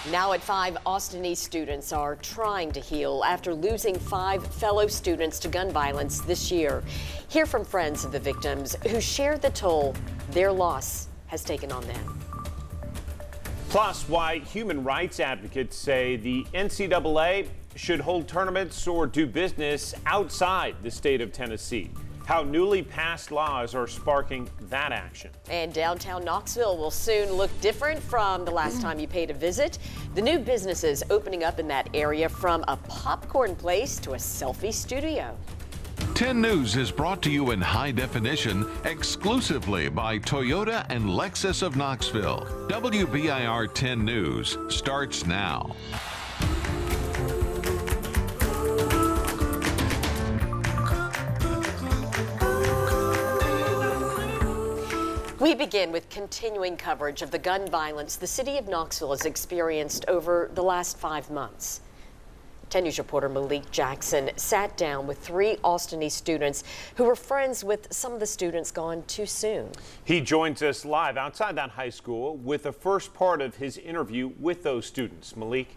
Now at 5, Austin East students are trying to heal after losing 5 fellow students to gun violence this year. Hear from friends of the victims who shared the toll their loss has taken on them. Plus, why human rights advocates say the NCAA should hold tournaments or do business outside the state of Tennessee. How newly passed laws are sparking that action. And downtown Knoxville will soon look different from the last time you paid a visit. The new businesses opening up in that area, from a popcorn place to a selfie studio. 10 News is brought to you in high definition exclusively by Toyota and Lexus of Knoxville. WBIR 10 News starts now. We begin with continuing coverage of the gun violence the city of Knoxville has experienced over the last 5 months. 10 News reporter Malik Jackson sat down with 3 Austin East students who were friends with some of the students gone too soon. He joins us live outside that high school with the first part of his interview with those students. Malik.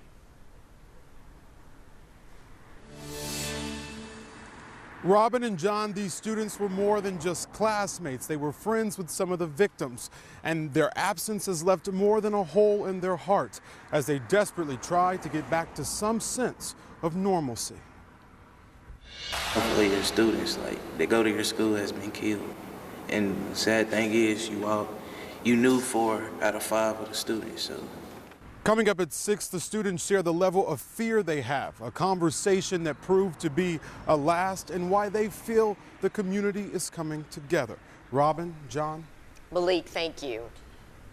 Robin and John, these students were more than just classmates. They were friends with some of the victims, and their absence has left more than a hole in their heart as they desperately try to get back to some sense of normalcy. Hopefully your students, they go to your school, has been killed. And the sad thing is, you knew 4 out of 5 of the students. So. Coming up at 6, the students share the level of fear they have, a conversation that proved to be a last, and why they feel the community is coming together. Robin, John. Malik, thank you.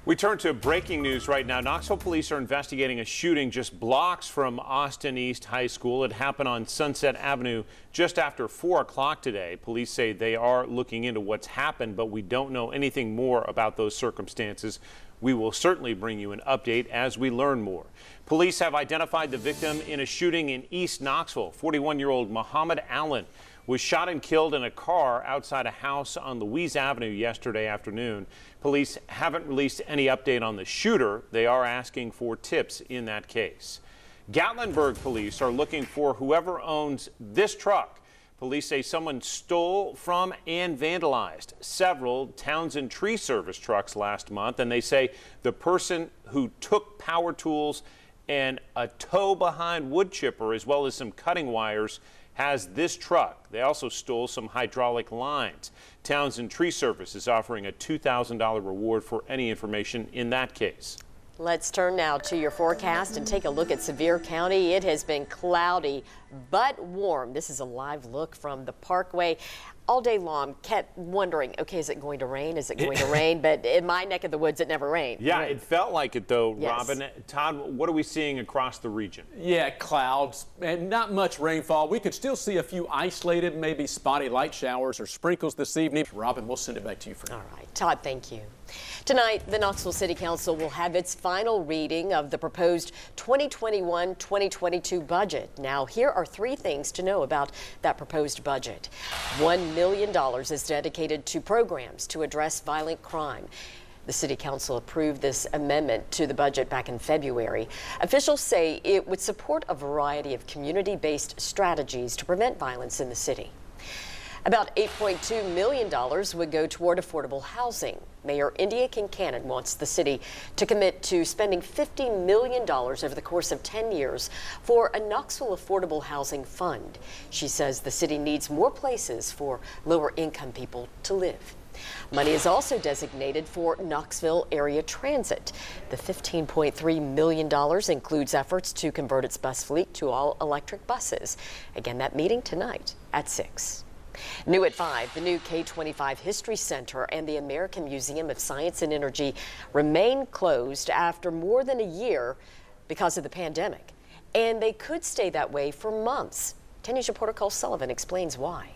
We turn to breaking news right now. Knoxville police are investigating a shooting just blocks from Austin East High School. It happened on Sunset Avenue just after 4 o'clock today. Police say they are looking into what's happened, but we don't know anything more about those circumstances. We will certainly bring you an update as we learn more. Police have identified the victim in a shooting in East Knoxville. 41-year-old Muhammad Allen was shot and killed in a car outside a house on Louise Avenue yesterday afternoon. Police haven't released any update on the shooter. They are asking for tips in that case. Gatlinburg police are looking for whoever owns this truck. Police say someone stole from and vandalized several Townsend Tree Service trucks last month, and they say the person who took power tools and a tow-behind wood chipper, as well as some cutting wires, has this truck. They also stole some hydraulic lines. Townsend Tree Service is offering a $2,000 reward for any information in that case. Let's turn now to your forecast and take a look at Sevier County. It has been cloudy but warm. This is a live look from the Parkway. All day long, kept wondering, okay, is it going to rain? Is it going to rain? But in my neck of the woods, it never rained. Yeah, right. It felt like it, though, yes. Robin. Todd, what are we seeing across the region? Yeah, clouds and not much rainfall. We could still see a few isolated, maybe spotty light showers or sprinkles this evening. Robin, we'll send it back to you for now. All right, Todd, thank you. Tonight, the Knoxville City Council will have its final reading of the proposed 2021-2022 budget. Now, here are 3 things to know about that proposed budget. $1 million is dedicated to programs to address violent crime. The City Council approved this amendment to the budget back in February. Officials say it would support a variety of community-based strategies to prevent violence in the city. About $8.2 million would go toward affordable housing. Mayor India Kincannon wants the city to commit to spending $50 million over the course of 10 years for a Knoxville Affordable Housing Fund. She says the city needs more places for lower-income people to live. Money is also designated for Knoxville area transit. The $15.3 million includes efforts to convert its bus fleet to all-electric buses. Again, that meeting tonight at 6. New at 5, the new K-25 History Center and the American Museum of Science and Energy remain closed after more than a year because of the pandemic. And they could stay that way for months. 10 News reporter Cole Sullivan explains why.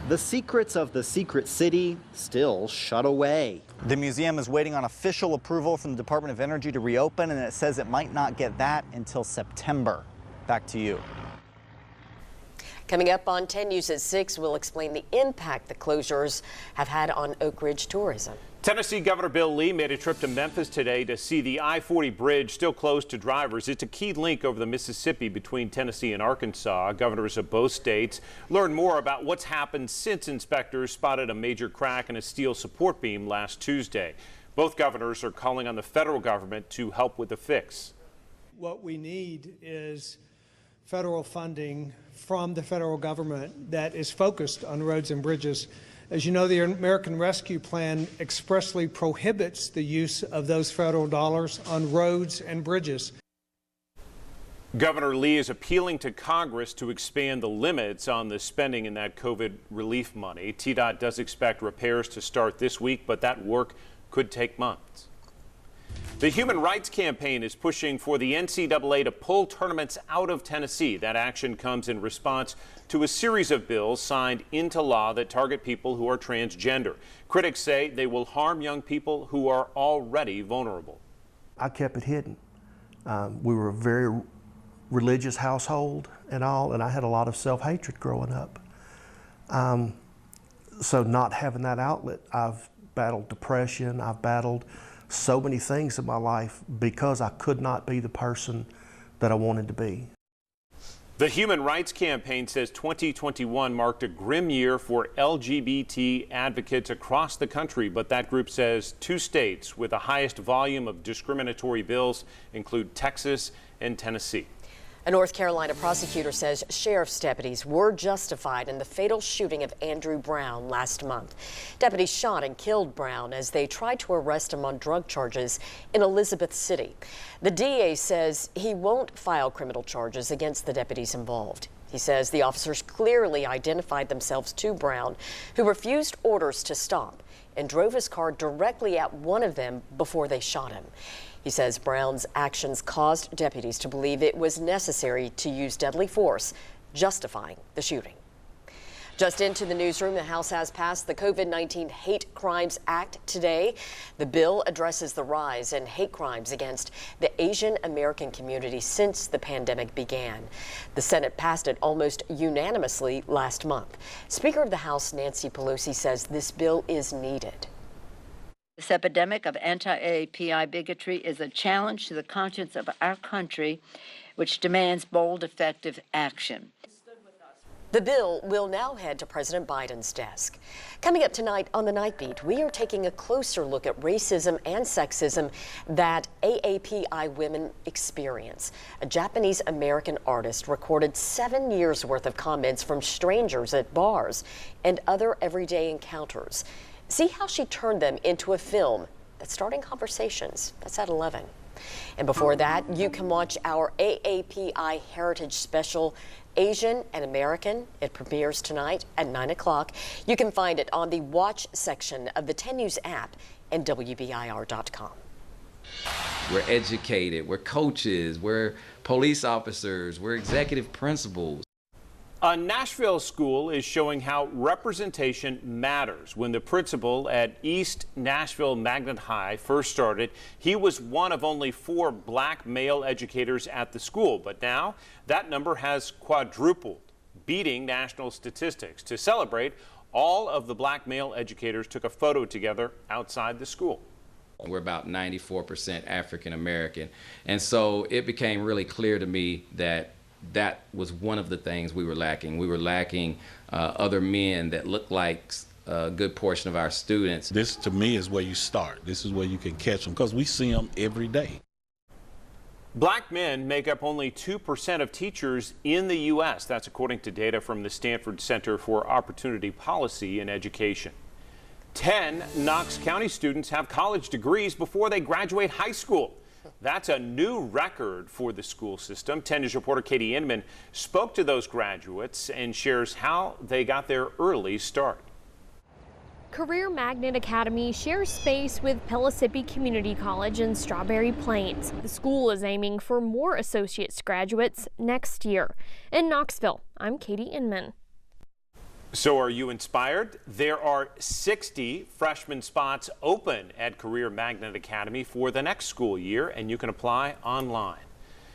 The secrets of the secret city still shut away. The museum is waiting on official approval from the Department of Energy to reopen, and it says it might not get that until September. Back to you. Coming up on 10 News at 6, we'll explain the impact the closures have had on Oak Ridge tourism. Tennessee Governor Bill Lee made a trip to Memphis today to see the I-40 bridge still closed to drivers. It's a key link over the Mississippi between Tennessee and Arkansas. Governors of both states learned more about what's happened since inspectors spotted a major crack in a steel support beam last Tuesday. Both governors are calling on the federal government to help with the fix. What we need is federal funding from the federal government that is focused on roads and bridges. As you know, the American Rescue Plan expressly prohibits the use of those federal dollars on roads and bridges. Governor Lee is appealing to Congress to expand the limits on the spending in that COVID relief money. TDOT does expect repairs to start this week, but that work could take months. The Human Rights Campaign is pushing for the NCAA to pull tournaments out of Tennessee. That action comes in response to a series of bills signed into law that target people who are transgender. Critics say they will harm young people who are already vulnerable. I kept it hidden. We were a very religious household and all, and I had a lot of self-hatred growing up. So not having that outlet, I've battled depression, I've battled so many things in my life because I could not be the person that I wanted to be. The Human Rights Campaign says 2021 marked a grim year for LGBT advocates across the country, but that group says 2 states with the highest volume of discriminatory bills include Texas and Tennessee. A North Carolina prosecutor says sheriff's deputies were justified in the fatal shooting of Andrew Brown last month. Deputies shot and killed Brown as they tried to arrest him on drug charges in Elizabeth City. The DA says he won't file criminal charges against the deputies involved. He says the officers clearly identified themselves to Brown, who refused orders to stop and drove his car directly at one of them before they shot him. He says Brown's actions caused deputies to believe it was necessary to use deadly force, justifying the shooting. Just into the newsroom, the House has passed the COVID-19 Hate Crimes Act today. The bill addresses the rise in hate crimes against the Asian American community since the pandemic began. The Senate passed it almost unanimously last month. Speaker of the House Nancy Pelosi says this bill is needed. This epidemic of anti-AAPI bigotry is a challenge to the conscience of our country, which demands bold, effective action. The bill will now head to President Biden's desk. Coming up tonight on the Night Beat, we are taking a closer look at racism and sexism that AAPI women experience. A Japanese American artist recorded 7 years worth of comments from strangers at bars and other everyday encounters. See how she turned them into a film that's starting conversations. That's at 11. And before that, you can watch our AAPI Heritage Special, Asian and American. It premieres tonight at 9 o'clock. You can find it on the Watch section of the 10 News app and WBIR.com. We're educated, we're coaches, we're police officers, we're executive principals. A Nashville school is showing how representation matters. When the principal at East Nashville Magnet High first started, he was one of only 4 black male educators at the school. But now that number has quadrupled, beating national statistics. To celebrate, all of the black male educators took a photo together outside the school. We're about 94% African American. And so it became really clear to me that that was one of the things we were lacking. We were lacking other men that looked like a good portion of our students. This, to me, is where you start. This is where you can catch them because we see them every day. Black men make up only 2% of teachers in the U.S. That's according to data from the Stanford Center for Opportunity Policy in Education. 10 Knox County students have college degrees before they graduate high school. That's a new record for the school system. 10 News reporter Katie Inman spoke to those graduates and shares how they got their early start. Career Magnet Academy shares space with Pellissippi Community College in Strawberry Plains. The school is aiming for more associate's graduates next year. In Knoxville, I'm Katie Inman. So are you inspired? There are 60 freshman spots open at Career Magnet Academy for the next school year, and you can apply online.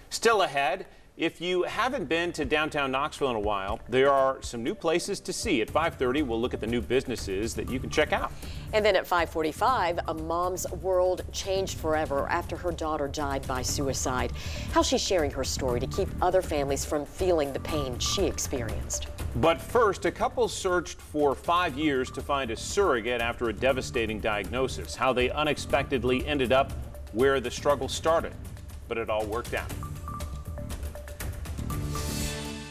Still ahead, if you haven't been to downtown Knoxville in a while, there are some new places to see. At 5:30, we'll look at the new businesses that you can check out. And then at 5:45, a mom's world changed forever after her daughter died by suicide. How she's sharing her story to keep other families from feeling the pain she experienced. But first, a couple searched for 5 years to find a surrogate after a devastating diagnosis. How they unexpectedly ended up where the struggle started. But it all worked out.